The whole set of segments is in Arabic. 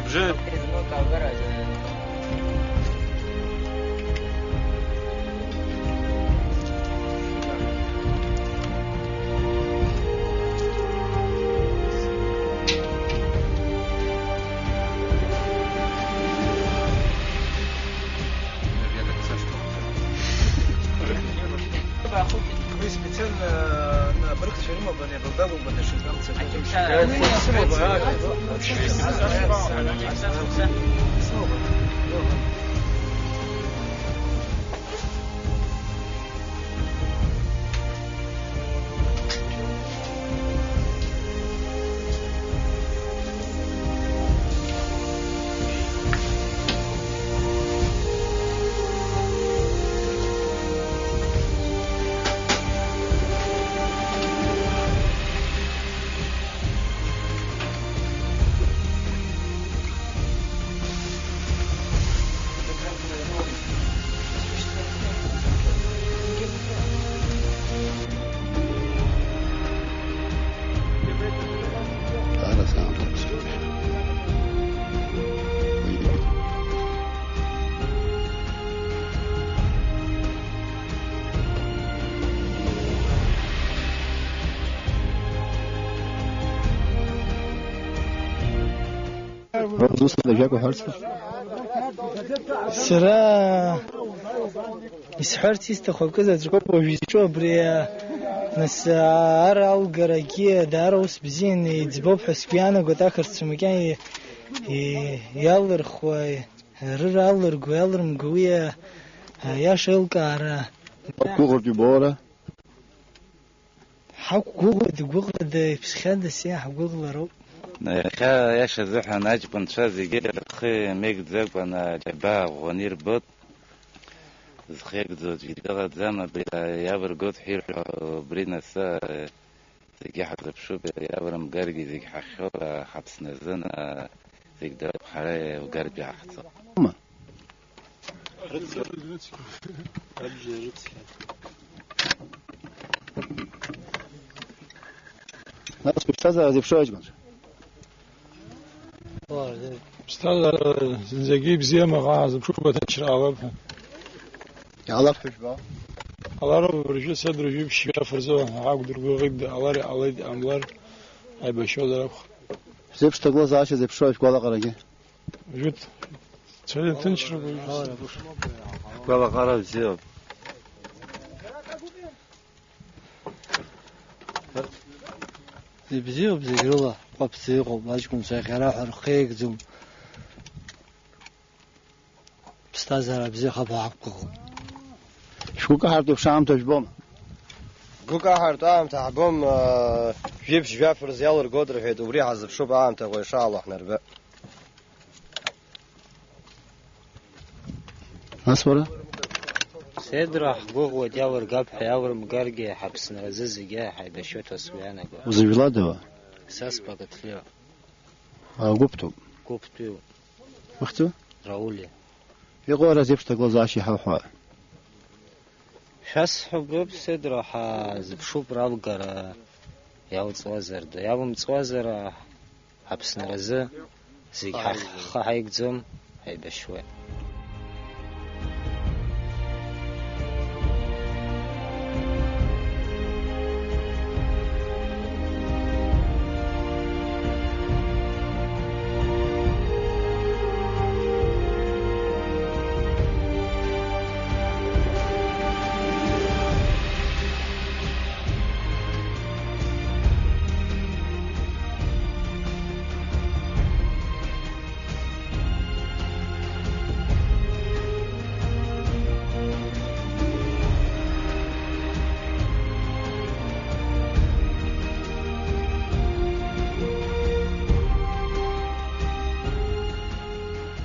Вже Вы специально на брык фильма были Белдаву Бадашинамцы. دوست دجاج وحرصة سرا يسحرتي استخو كذا تركب وجيشوا بري ناس أرى الجراكية داروس بزين يتزبوب حسبيانا قد آخر سمكان يالر خوي رالر قوالر مقوية يا شلكارا كوغر جبورة حق قوغد بسخان السياح قوغلرو يا شزحنا ناجبن شازي جيل خي ميك زبنا جبا ونير بوت زخيك زوج جيل زما يابر قط حير برينا سا زي حسب شو يابر مقرقي زي حخو حبس نزنا زي داب حراي وقربي حصل ناس بتشازا زي بشوج مش استاذ زنجيب زي ما غاز بشوف بتشرا يلا حجبا الله رب رجل صدر جيب شيا فرزو عقد رغد الله املار اي بشو درخ زي بشتغل زاش زي بشوج قالا قراجي جت تشل تنشر قال قرا زيو بزيو بزيرلا قبسيقو ماجكم ساخرا حرقيق زوم استاذ بزي خبا عقو شو كهرت بشام تجبم قوكا هارت عام تعبهم جيب شباب فرزيال القدر في دوري عزب شو بعام تقول إن شاء الله إحنا ربع أصبر سيدرا حقوق ودياور قاب حياور مقارقي حبسنا ززقيا حيبشو تسويانا وزي دوا ساس بقت فيها قبتو وقتو راولي يقول زي بشتغل زاشي حوحوا شاس حقوق سيدرا حازب شو برالقر ياو تصوازر دا ياو متصوازر حبسنا رزا زي حيقزم حيبشوه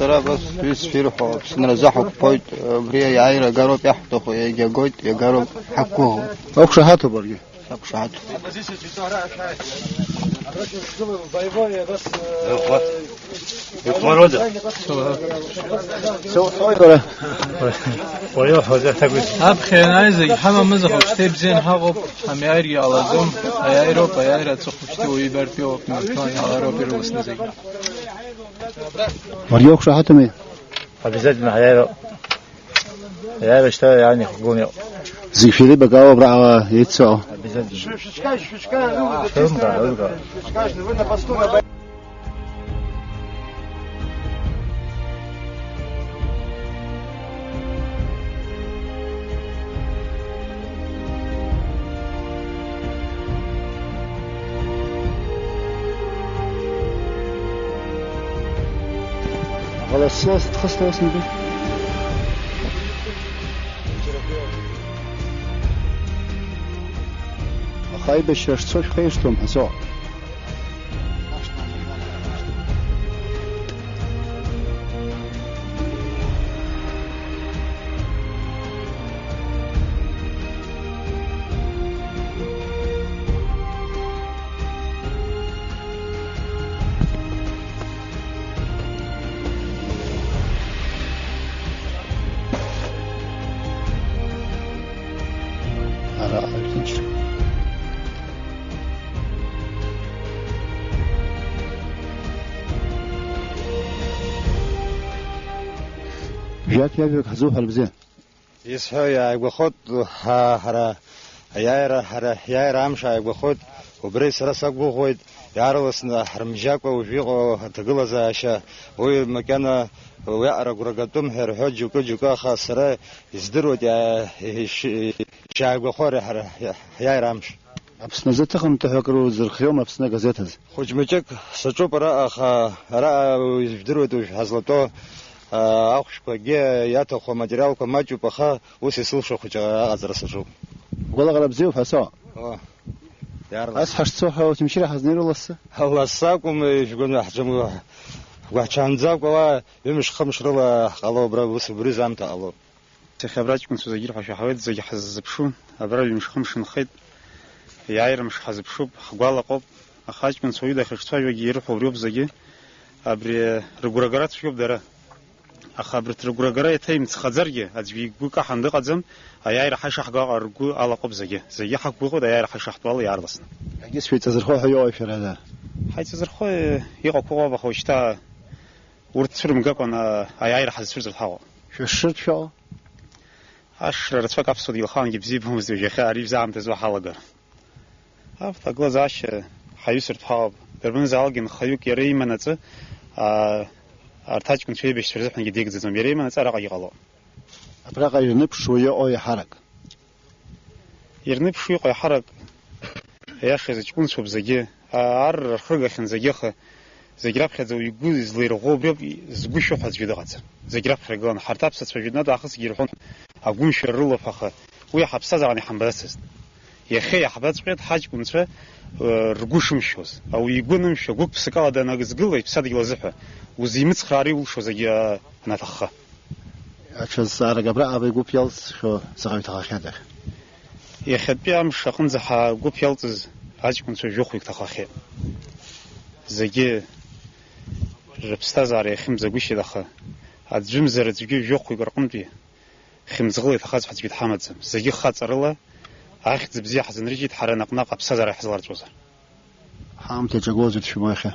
ترى بس في حب سنرزحه بويت بريا يعير جارب يحطه يا جويت يا جارب حكوه أوكش هاتو برجع أوكش هاتو أبخي نايزي حما مزخو شتيب زين هاغب هم يعيري على زم يعيروبا يعيرا تسخو شتي ويبر بيو بمكان على روبي روس نزي برجع أوكش هاتو مين أبيزاد مع يعيرا اشتغل يعني خقوني زي في ذي بقى وبرع يتسعو أبيزاد خلاص تخصص نبي خايب الشرش صوش خيشتم حسوا جات يابيك حزوها البزين يسحو يا بخود هرا يا أمشى يا بخود وبريس راسك بخود يعرضنا حرمجاك وفيقو تقول زاشا وي مكان ويعرق رقتهم هرحج وكجوكا خاصرة يزدروا شاي بخور يا رامش بس نزتكم تحكروا زرخيوم بس نجازتها خوش مجك سجوب رأى يزدروا حصلته أخش كجي ياتو خو ماتريال كماجو بخا وسيسل شو خوش أزر سجوب والله غلب زيو فسوا يا أس حشتوها وتمشي راح زنير الله ساكم يقولون حجم وحشان زاك ولا يمش خمس رلا قالوا برا بس بريز أمتى الله تخبرات كنت زجير حش حوالي زج حزب شو أبرا يمش خمس نخيط يعير مش حزب شو خقال قب أخاج من سويدا خشتوا يجير حوريوب زجي أبري رجورجرات شو بدره أخبرت رجورجرات تيم تخزرجة أجبي بوكا حندق أزم يعير حش حقا أرجو على قب زجي حق بوخد يعير حش حطوال يعرضنا جس في تزرخوا حيوي في هذا هاي تزرخوا يقوى بخوشتا ورتفر مجاكونا يعير حزب فرز الحوا شو الشرط شو أشر رتفق أفسد يلخان جبزيبهم زوجي خاريف زعم تزوج حلقة أفتح غلازاش حيوسر تحاب دربن زالجن خيوك يري منته أرتاج كنت شوي بيشتري جديد زمان يري منته رقي غلا أبغى يرنب شوية أو يحرك يرنب شوية أو يحرك يا أخي إذا تكون شوب زجي خرج خن زجيخ زجراب خد زوج يجوز ليرغوب زبوشو حد جدات زجراب خرجان حرتاب ستفجدنا داخل يروحون أقوم شرّوله فخ ويا حبسة زعني حنبسست يا خي حبات قيد حاج كنت رجوش مشوز أو يقولون مش جوك بسكالة ده ناقص قلة بسد يلزحه وزيمت خاري وشو زي أنا تخا عشان صار قبل أبي يقول بيلز شو صغير تخاخده يا خد بيا مش خن زح جو بيلز حاج كنت جوخ تخاخه زي ربستا زاري خمسة قوشي دخا أتجمع زرت جوي جوخ يقرقم بيه خمس غلط خاص حد بيت حمد زي خاص رلا أخذ بزيا حزن رجيت حرنا قناق بسزر حزر جوزر حام تجوز شو ما يخه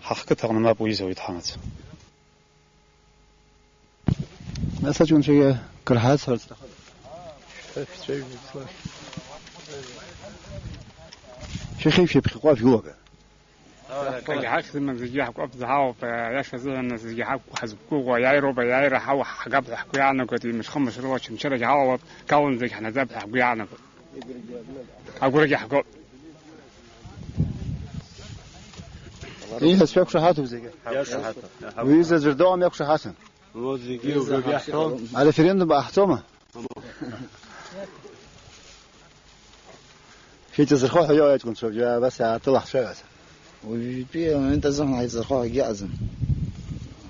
حقيقة أنا ما بويزه ويتحمد ما سجون شيء كرهات صارت شيء خيف يبقى قاف جوه كجحاك من زجاحك أبزعه فياش زين زجاحك حزبكو ويايرو بياير حوا حجاب حكوا عنه كتير مش خمس روش مشرج عوض كون زي إحنا ذبح حكوا عنه أقول لك حكوا إيه هسفيك شهاته زي كده ويزا زردوم ياك شهاته على فريند بأحتومه في تزرخوا حيوات كنت شوف بس طلع شوية وبي أنت زمان هاي زرخوا جازم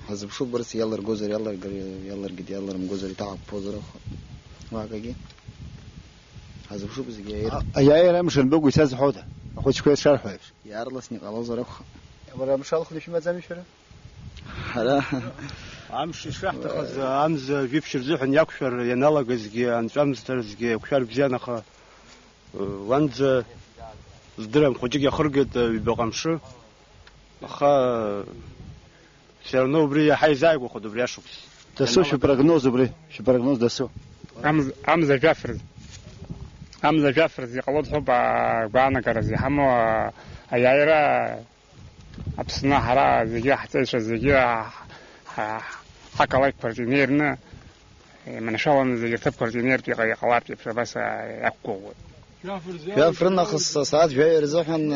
حزب شو برس يلا رجوزر يلا رجدي يلا رمجوزر تعب بوزر واقعي حزب شو بزي يا مش البوق يساز حوده اخذ شويه شرح ويش يا رلسني خلاص رخ ولا مش هاخذ شي مزامي شرح لا عمش شرحت خز عمز جيبشر زحن يكشر ينالا جزجي عن عمز ترزجي كشر بزيانه خ وانز زدرم خوجي يخرجت بقمش خا سيرنو بري حي زايق وخد بري شو دسو شو برغنوز بري شو برغنوز دسو عمز جعفر زي قلود حب بانا كرزي حمو ايايرا ابسنا حرا زي حتى زي حكى لايك بارتينيرنا من شاون زي تب بارتينير في قوارتي بس يقوى جعفر نخص ساعات جاي رزحن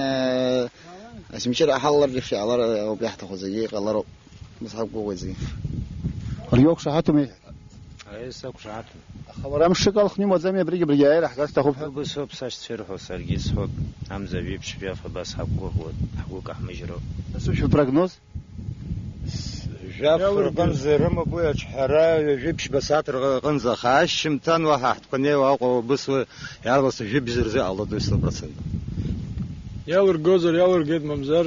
اسمشر احلر في على وبيحتخ زي قلرو بس حق قوه زي ريوك شحاتم اي سوق شحاتم خبر مش قال خني مزامي بري راح قاس تاخذ بس هو بساش تفرحوا سرقيس هو همزه بيبش بيا فبس حقوق احمجرو بس شو برغنوز جعفر بنزرم ابويا حرا يجيبش بساتر غنزه خاش متان واحد كني واقو بس يا بس جيب زرزي الله 200% ياور جوزر ياور قد ممزر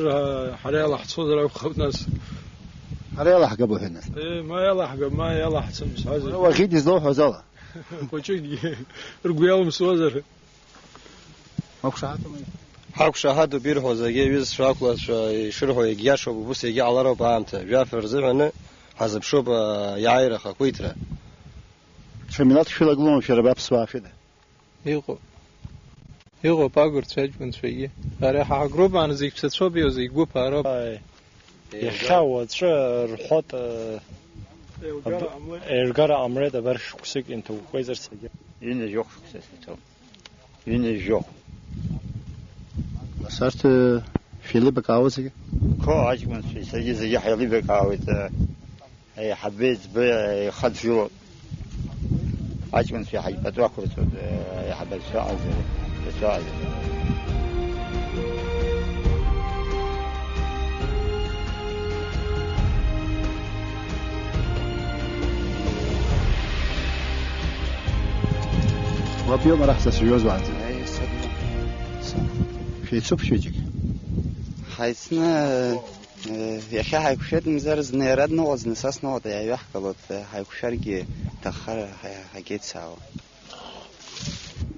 حريا لح تصدر او خبط ناس حريا لح قبو هنا ايه ما يلا حق ما يلا حسن مش عايز هو اكيد يزوح وزاله كوتشي رجويا مسوزر حق شهادة بيرهو زي بيز شاكلا شرهو يجياشو ببص يجي على ربع أمته جعفر زمنه حسب شوب يعير خاكويتره شميلات شو لقلون في رباب سوافده يغو باغور تساج من شويه راح حقرب انا زي بتسو بيو زي جو بارا يخاوت شو رحوت ارجع امره ده برش كسك انتو كويزر سجى ينه جوخ سيتو ينه جوخ صارت في اللي بقاوزك كو عجبن في سجى زي حيلي بقاوز اي حبيت بخد فيو عجبن في حي بتوكل يا حبيت ساعه ساعه وبيوم راح تسويوز وعد في سوب شوجك حيثنا يا اخي هيكشد مزرز نيرد نوز نساس نوض يا يحكلت هيكشرجي تاخر حاجات ساعه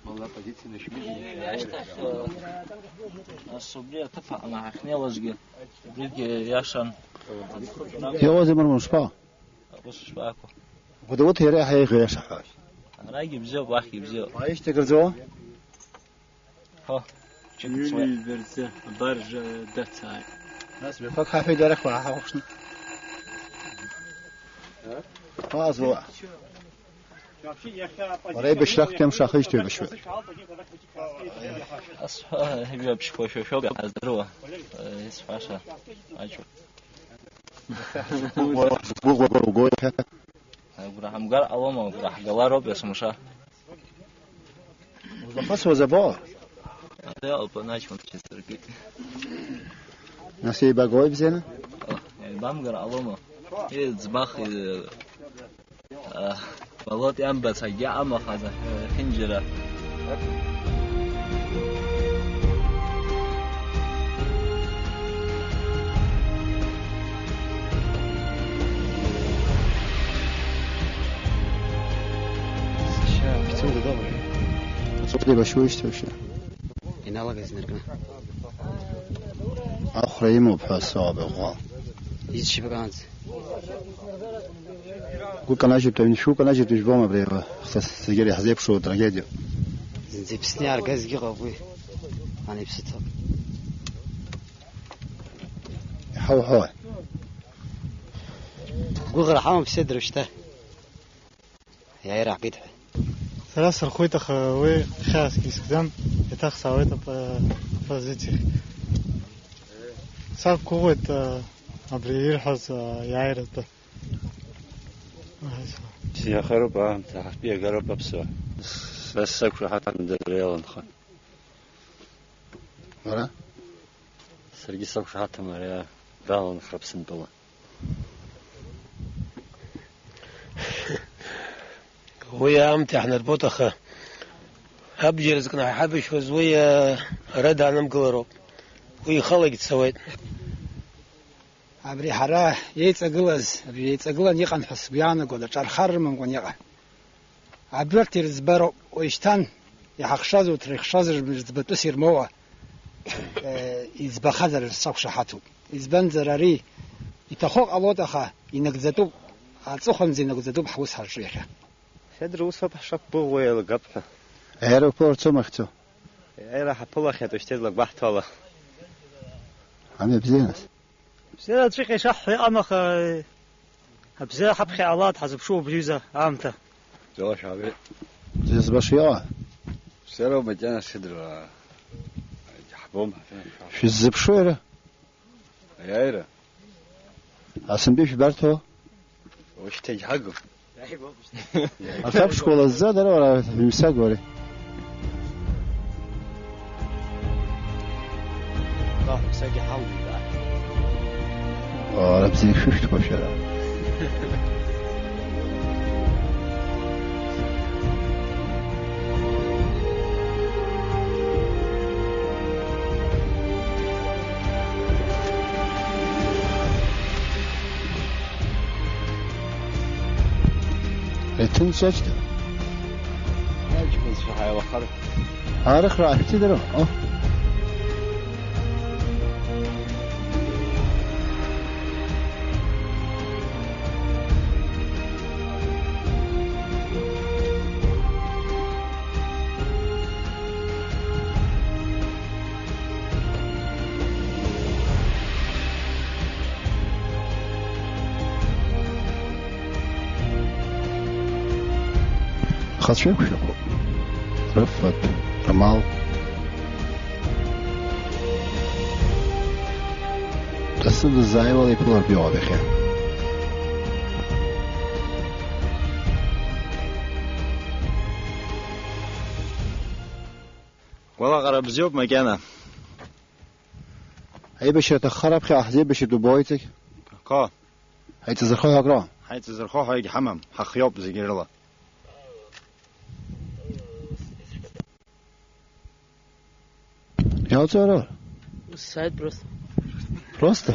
والله بديت نشمي الصبريه تفق مع خنيوزجي بريجي ياشن يوازي من شبا بس شباكو ودوت هي راح يغير شحاش راجي بزو باخي بزو عايش تقرزوا ها يولي برزه برج دتاي ناس بفك حافي دارك وراح وشنا فازوا قريب الشرق كم شاخيش تبي شوي اصلا هي بشوي شو بيعذروه يسفاشا اجو وقول ابراهيم قال اوما راح قوارو بس مشا بس وزبا هذا البناش من تشتركي نسي بقوي بزينه يعني بام قال اوما ايه زباخ بلوت ام بس يا اما هذا خنجره صوتي بشويش توشي هنا الله يزنركنا اخرى مو بحساب غا يجي بقانز قول كان اجيب تبني شو كان اجيب تجبوما بريبا اختص سجري حزيب شو تراجيديو زي بسني على غاز قوي انا بسطها حو قول غير حامم بصدر وشته يا راح قيد ثلاث الخويت خوي خاص كيس خدم يتاخ سويت بازيتي صار قوة أبريل حظ يعيرت يا خرب أنت حبي قرب بسوا بس سكر حتى من الرياض خان ولا سرقي سكر حتى مريا راون خرب سنبلا ويا أمتى إحنا البطخة أبجر زكنا حبش ويا رد أنا مقلرو ويا خلق تسويت أبري حراه يتسقلز يتسقلن يقن حسبيانا قد ترخر من قن يقع عبرت يرزبرو ويشتان يحخشاز وترخشاز مزبطو سير موا يزبخذر الصق شحاتو يزبن زراري يتخوق ألوتخا ينقزتو عالصخن زي نقزتو بحوس هالشيخة شدر وصبح شبو ويا القبحة ايروبورت مختو اي راح ابلغ يا تشتري لك بحث والله عم بزينس بزينس تشيخ شح امخ بزي حبخي علات حسب شو بجوزه عامته جوش عبي جز بشيا سيرو مجانا صدر حبوم في الزب شويره يايره اسم بيش برتو وش تيجي حقه أصاب شكول الزاد ولا بمساق ولا راح مساقي حولي لا بزيك شفت بشرة تنسجد يجب الصحة وخر عارف راح تدرو خد شوي وشوكو رفض رمال تسد الزاي ولا يبلور بيوع بخير والله غرب زيوب مكانه هي بشر تخرب خي أحزي بشر دبويتك قا هي تزرخوها قرا هاي تزرخوها هيك حمام حخيوب زي الله يا ترى السعيد بروست بروست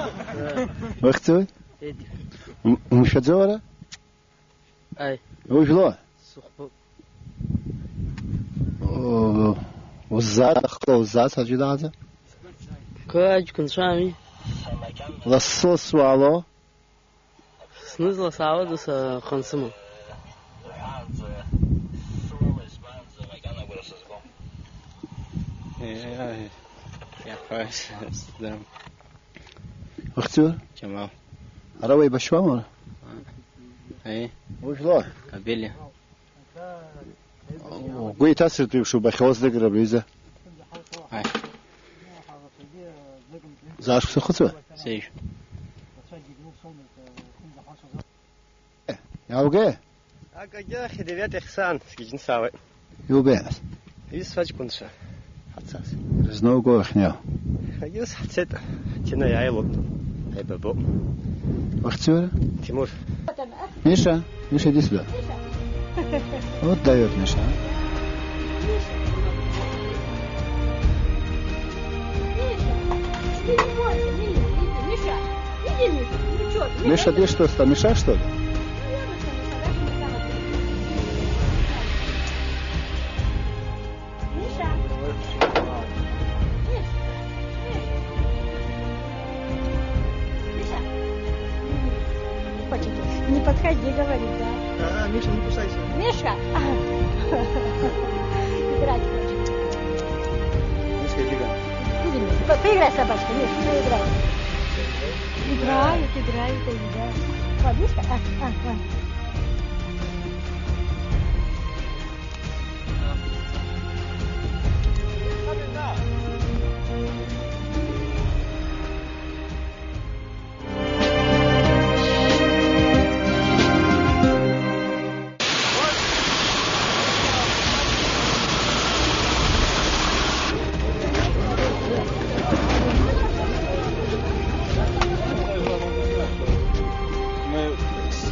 وقتوي ومش هتزوره اي وش له سخبو والزاد أخطأ والزاد سجد هذا كواج كنت شامي للصوص والو سنزل سعود خنسمه يا فاش سلام اختور جماعة روي بشوامر اي وش له قبيلة قوي تاسر تيب شو بخوص ذكر بليزة هاي زاش في خطوة سيش يا وقع أكيد خدمات إحسان سكين ساوي يو بيعس يسفج كنت شا حساس there's no go خنيا يس حسيت كنا يعيلو هاي بابو اختور تيمور نيشا ديس بقى what داير نيشا Миша, ты что, Миша, что ли? Не подходи, говорит, да. Миша, не кусайся. Миша! Играть хочет. Мишка, иди ка. Иди, Миша, поиграй, собачка, Миша, поиграй. Играют, играют. Подушка?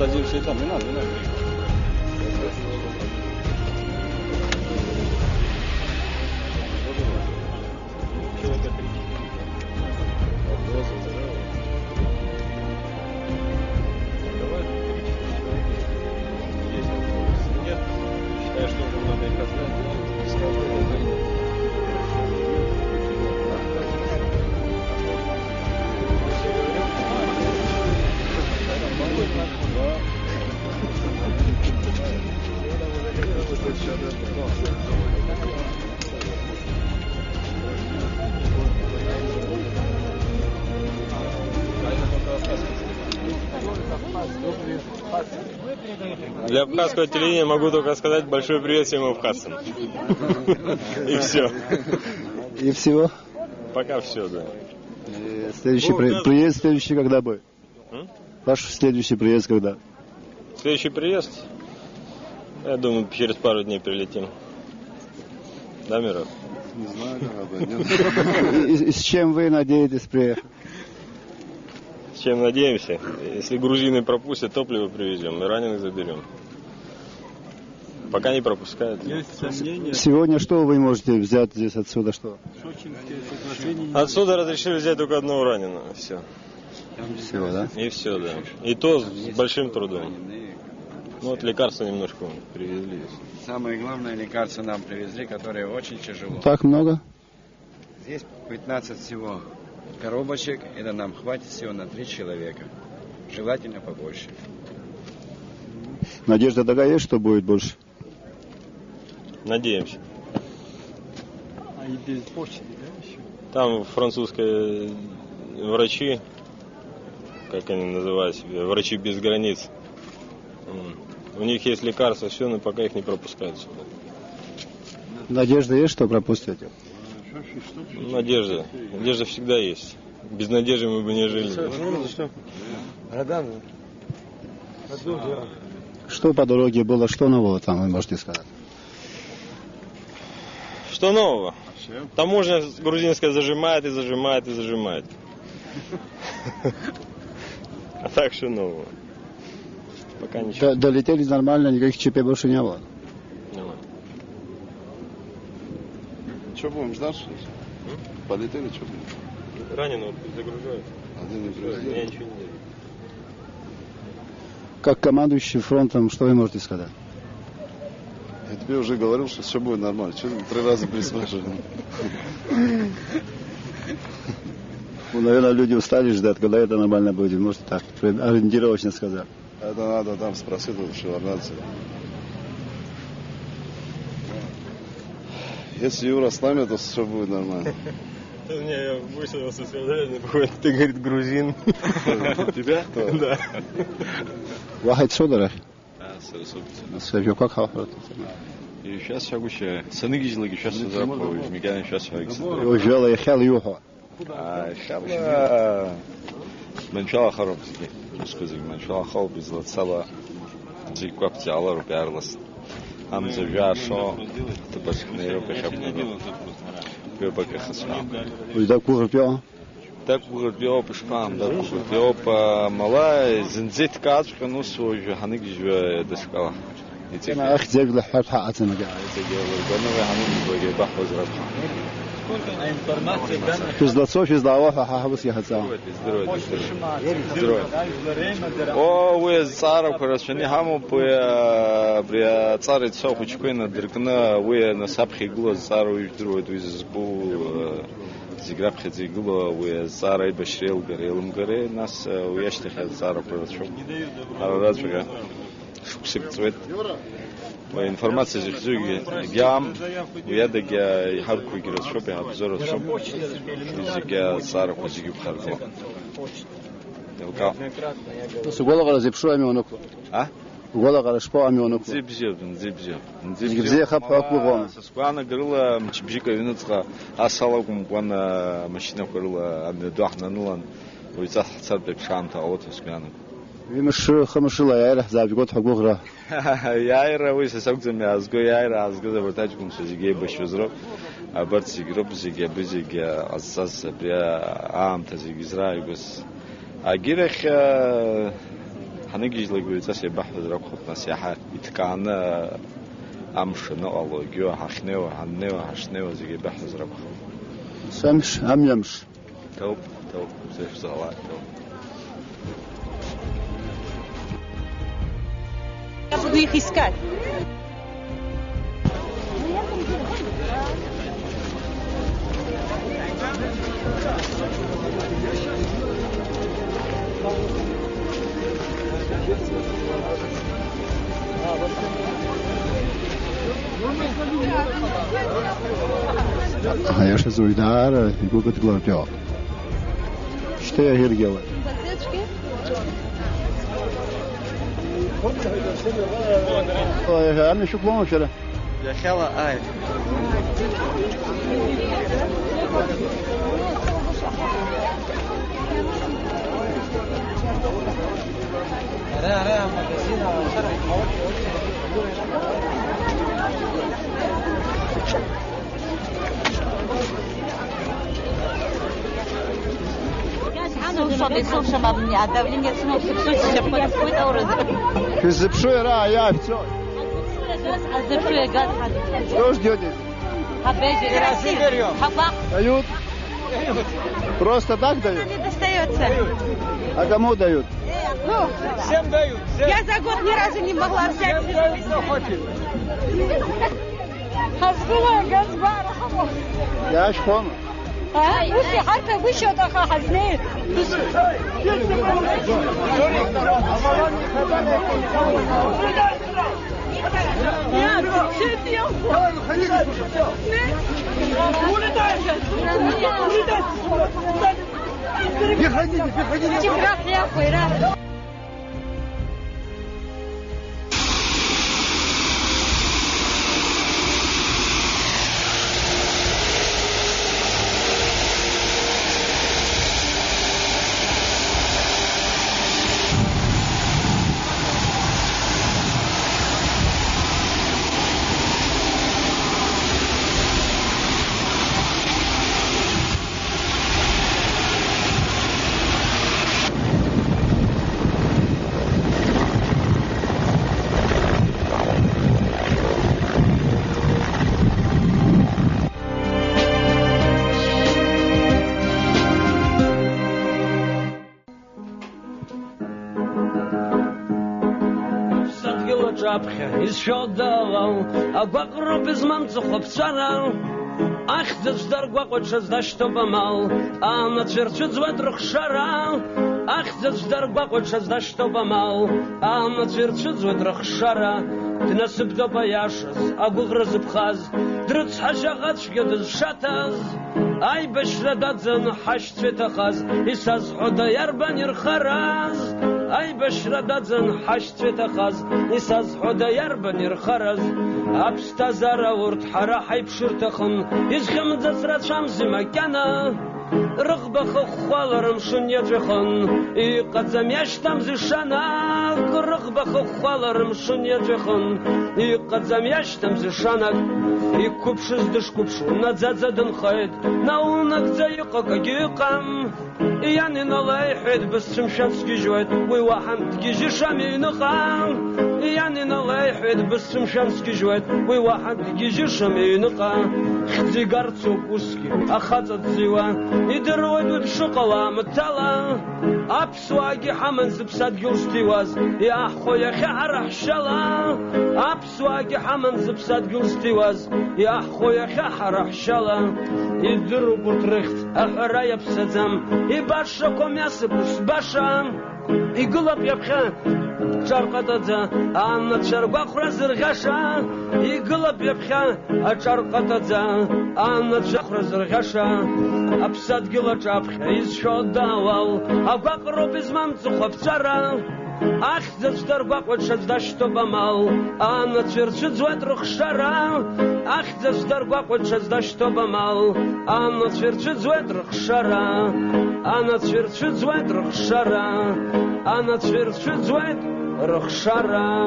садимся там. Для абхазского телевидения могу только сказать большой привет всем абхазцам. И все. И всего? Пока все, да. Следующий приезд, следующий когда будет? Ваш следующий приезд когда? Следующий приезд? Я думаю, через пару дней прилетим. Да, Миров? Не знаю, когда нет. И с чем вы надеетесь приехать? С чем надеемся? Если грузины пропустят, топливо привезем и раненых заберем. Пока не пропускают. Сегодня что вы можете взять здесь отсюда? Что? Отсюда разрешили взять только одного раненого. Все. Всего, да? И все, да. И то с большим трудом. Ну вот лекарства немножко привезли. Самое главное, лекарства нам привезли, которые очень тяжело. Так много? Здесь 15 всего коробочек, это нам хватит всего на 3 человека. Желательно побольше. Надежда такая есть, что будет больше? Надеемся. А и без почты, да, еще? Там французские врачи, как они называют себя, врачи без границ. У них есть лекарства, все, но пока их не пропускают сюда. Надежда есть, что пропустят? Надежда. Надежда всегда есть. Без надежды мы бы не жили. Что по дороге было, что нового там, вы можете сказать? Что нового? Таможня грузинская зажимает и зажимает и зажимает. А так что нового? Пока ничего. Долетели нормально, никаких ЧП больше не было? Что будем ждать, что ли? Полетели, что будем? Раненого загружают. Один не привезли. Я ничего не делаю. Как командующий фронтом, что вы можете сказать? Я тебе уже говорил, что все будет нормально. Что ты 3 раза переспрашиваешь? Ну, наверное, люди устали ждать, когда это нормально будет. Можете так ориентировочно сказать. Это надо там спросить у шеварнадзе. Если Юра с нами, то все будет нормально. Не, я высадился с вертолета, ты, говорит, грузин. Тебя? Да. Вахать Содоров? Söylüyor kalk kalk. Сейчас шагуще. Сыны гизлыги сейчас зараповыш. Миган сейчас шагуще. Ожала я хел юха. Шабла. Манчала хароб зиги. Скузиг манчала хароб из лацала. Зиг капти алару пярлас. Амза жашо. Ты басхнеро пешапнеро. Пёбака хасва. Уда курпё. Так курпё пешпам, да курпё по малай зинзит качка ну свой ханик жва дашкала. أنا أخ جايب له حرف حقته مجا. Физ лацо, физ лава, хахабус я хацам. О, вы царов, короче, не хаму при царе цохучкой диркна, вы на сапхи гло цару и вдруг из бу зиграб хедзи гло, вы царай башрел горелым горе, нас уяшли хед царов, короче. Арадчика. Шуксик цвет. Информация зихзуги гям уядак я харку играть шоп я обзор шоп физика царь физики бхарко. То есть гола гала зипшу амионок. А? Гола гала шпо амионок. Зибзев. Зибзев хап хапугон. Скwana грыла мчбжика винцха асалакум кwana машина грыла амедахна нулан. Уйца царь бекшанта от скwana. ويمش خمس الله يا رح زاب يقول حقوق راه يا راه سوقت مع ازغو يا راه ازغو زبرتاجكم سيجي بشوزرو ابرت سيجروب سيجي بيجي اساس بيا ام تزيجي زرايغس اجيرخ هنيجي لغوي تاسي بحث راه خطنا سياحه يتكان امشنا الله جو حخنيو حنيو حشنيو زيجي بحث راه سمش هم يمش توب زيف زوات Я буду их искать. هياش زويدار يقول تقول جو شتي هي الجو أنا شوف لون شله يا خلا آي Запшуй ра, я все. Запшуй газ. Что ждете? Дают? Просто так дают? Не достается. А кому дают? Ну, всем дают. Я за год ни разу не могла взять. Я шхом. وش حتى وش دخل حزنين يا اخوي Еще давал, а вокруг без манцев пцарал. Ах, заждар гвакоча, за что помал, а на черчуц ветрах шарал. Ах, заждар гвакоча, за что помал, а на черчуц ветрах шара. Ты насып до паяшас, а гугра запхаз, дрыц хашагат шгедыз шатаз. Ай бешрададзан хаш цветахаз, и саз хода ярбанир хараз. Ай бешрададзан хаш цветахаз, и саз хода ярбанир хараз. Абстазара урт хара хайпшуртахын, из хемдзасрат шамзи макяна. Рыгба хохваларым шын яджахын, и кадзамяш там зишана. Рыгба хохваларым шын яджахын, и кадзамяш там зишана. И купшыз дыш купшу, надзадзадын хайд, наунак дзайыка кагикам. И я не налайхид, без шимшанский жует, вы вахан тгижи шаминыкам. И я не налайхид, без шимшанский жует, вы вахан тгижи шаминыкам. Хдигарцу куски, ахатат зива, и дыройдут шокола металла. Апсуаги хаман зипсад гюлстиваз, и аххоя хахарах шала. Апсуаги хаман зипсад гюлстиваз, и аххоя хахарах шала. И дыру бутрехт, ахарая псадзам, и баша комясы бус баша. И гулап япха, чаркатадза, а на чаргах разыргаша. И гулап япха, а чаркатадза, а на чаргах разыргаша. Апсад гила чапха, из шодавал, а гакро без манцу хапцара. Ах, заждар гакоча, за что помал, а на черчуц ветрах шара. Ах, заждар гакоча, за что помал, а на черчуц ветрах шара. А на черчуц ветрах шара. А на черчуц ветрах шара.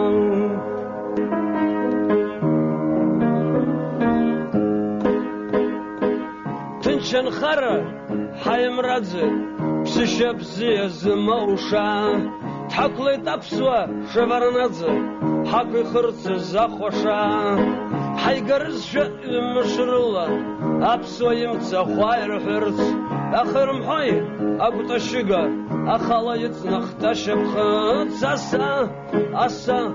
Тынчан хара, хаймрадзе, псишабзе змауша. Тхаклет апсуа, шеварнадзе, хаки хырце захоша. Хайгарыз мшрула, апсуа имца хуайр хырц. Ахырм хай, агуташига, ахала яцнахташеб хыц. Аса,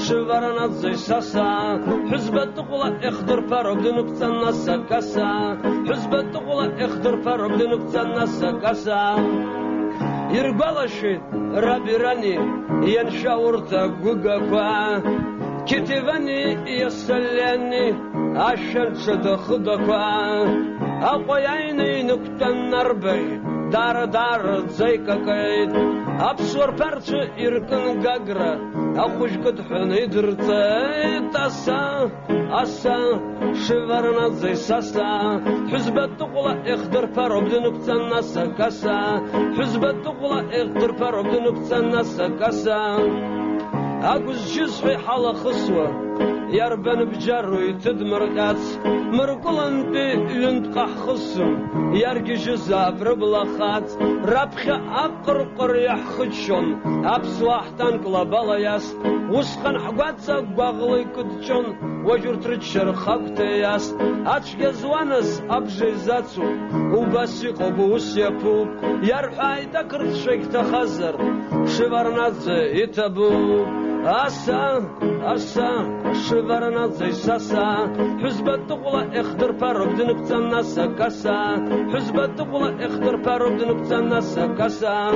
шеварнадзе саса. Хызбет тугула ихдыр парог дынуптсан наса каса. Хызбет тугула ихдыр парог дынуптсан наса каса. Иргалашит рабирани яншаурта гугаква. كتبني يسلني عشان شدخدكوا أقوى عيني نكتة النربي دار زيكا كيد أبصر برش يركن ققرة أخوش قد حني درتي أسا شفرنا زي ساسا حزب الدقلة اخدر فرب لنكتة الناسا كاسا حزب الدقلة اخدر فرب لنكتة الناسا كاسا أقوز جز في حالة خصوة يربن بجرو يتدمر قاس مرقلن بي ينتقح خصم يرقي جزاب ربلخات ربخي أقرقر يحخدشون أبسواح تنقل بلاياس وسخن حقاتsa باغلي كدشون وجر ترتشر خاكتياس أتشجع زوانس أبجيزاتو وبسيقو بوسيابو يرحاي تكرت شيك تخزر شبرنازي يتبو أسا شبرنا زي ساسا حزب الدقلة اخدر بارب دنبت الناس كاسا حزب الدقلة اخدر بارب دنبت الناس كاسا